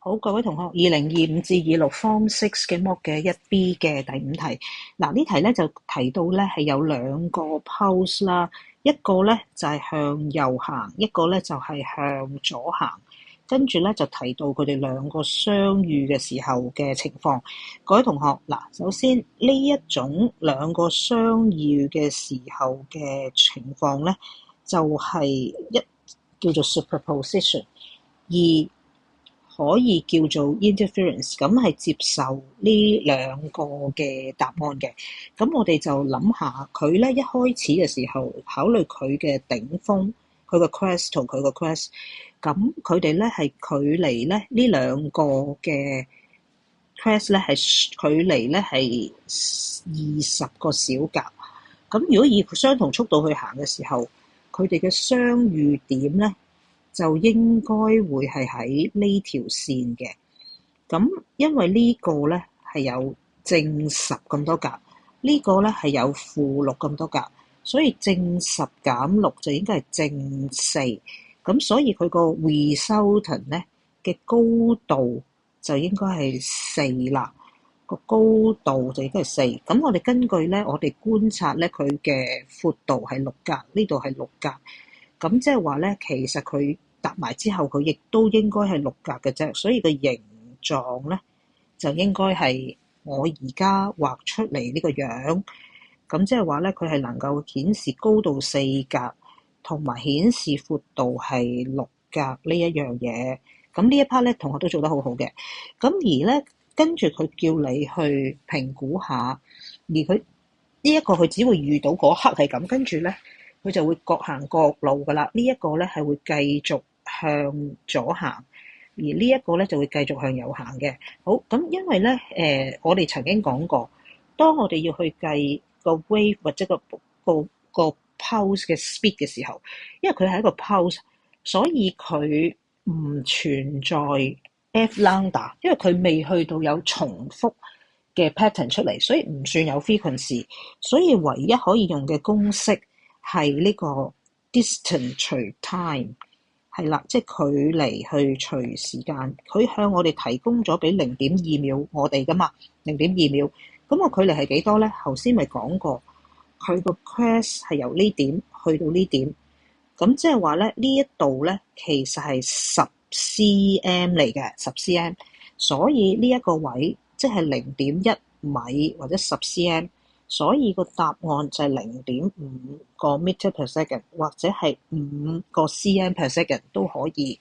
好，各位同學，2025至26 Form 6嘅 Mock 嘅 1B 嘅第5題。嗱，呢題咧就提到咧係有兩個 pulse 啦，一個咧就係向右行，一個咧就係向左行。跟住咧就提到佢哋兩個相遇嘅時候嘅情況。各位同學，嗱，首先呢一種兩個相遇嘅時候嘅情況咧，就係一叫做 superposition，二可以叫做 interference，咁係接受呢兩個嘅答案嘅。咁我哋就諗下佢咧一開始嘅時候，考慮佢嘅頂峰，佢個 crest 同佢個 crest，咁佢哋咧係距離咧呢兩個嘅 crest 咧係距離咧係20個小格。咁如果以相同速度去行嘅時候，佢哋嘅相遇點咧，就應該會係喺呢條線嘅。咁因為呢個咧係有正10咁多格，呢個咧係有負6咁多格，所以正10減6就應該係正4。咁所以佢個 resultant 咧嘅高度就應該係4啦。個高度就應該係4。咁我哋根據咧，我哋觀察咧，佢嘅闊度係6格，呢度係6格。咁即係話咧，其實佢搭埋之後，佢亦都應該係6格嘅啫。所以個形狀咧就應該係我而家畫出嚟呢個樣。咁即係話咧，佢係能夠顯示高度4格，同埋顯示闊度係6格呢一樣嘢。咁呢一 part 咧，同學都做得好好嘅。咁而咧，跟住佢叫你去評估下，而佢呢一個佢只會遇到嗰刻係咁，跟住咧佢就會各行各路噶啦。呢一個咧係會繼續向左行，而呢一個咧就會繼續向右行嘅。好，咁因為咧我哋曾經講過，當我哋要去計個 wave 或者個 pulse 嘅 speed 嘅時候，因為佢係一個 pulse，所以佢唔存在 F lambda，因為佢未去到有重複嘅 pattern 出嚟，所以唔算有 frequency。所以唯一可以用嘅公式係呢個 distance 除 time， 係啦，即係距離去除時間。佢向我哋提供咗俾0.2秒我哋噶嘛，0.2秒。咁個距離係幾多咧？頭先咪講過，佢個 crest 係由呢點去到呢點。咁即係話咧，呢一度咧其實係10 cm 嚟嘅，10 cm，所以呢一個位即係0.1米或者10 cm，所以個答案就係0.5個 meter per second 或者係5個 cm per second 都可以